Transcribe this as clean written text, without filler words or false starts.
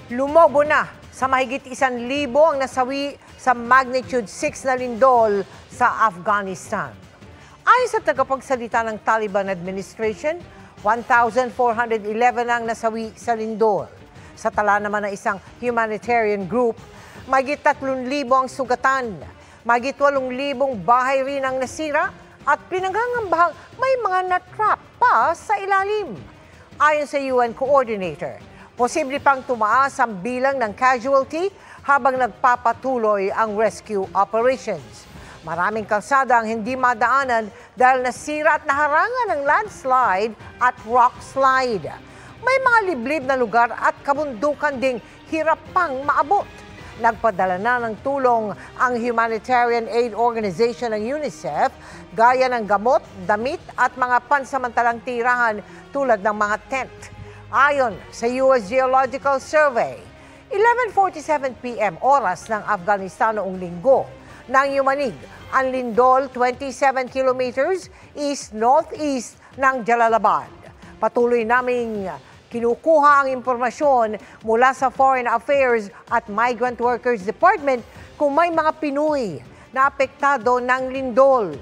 Lumobo na sa mahigit 1,000 ang nasawi sa magnitude 6 na lindol sa Afghanistan. Ayon sa tagapagsalita ng Taliban administration, 1,411 ang nasawi sa lindol. Sa tala naman ng isang humanitarian group, mahigit 3,000 ang sugatan, mahigit 8,000 bahay rin ang nasira at pinanggangambahang may mga na-trap pa sa ilalim. Ayon sa UN coordinator, posible pang tumaas ang bilang ng casualty habang nagpapatuloy ang rescue operations. Maraming kalsada ang hindi madaanan dahil nasira at naharangan ng landslide at rock slide. May mga liblib na lugar at kabundukan ding hirap pang maabot. Nagpadala na ng tulong ang humanitarian aid organization ng UNICEF gaya ng gamot, damit at mga pansamantalang tirahan tulad ng mga tent. Ayon sa US Geological Survey, 11:47 p.m. oras ng Afghanistan noong linggo, nang yumanig ang lindol 27 kilometers east-northeast ng Jalalabad. Patuloy naming kinukuha ang impormasyon mula sa Foreign Affairs at Migrant Workers Department kung may mga Pinoy na apektado ng lindol.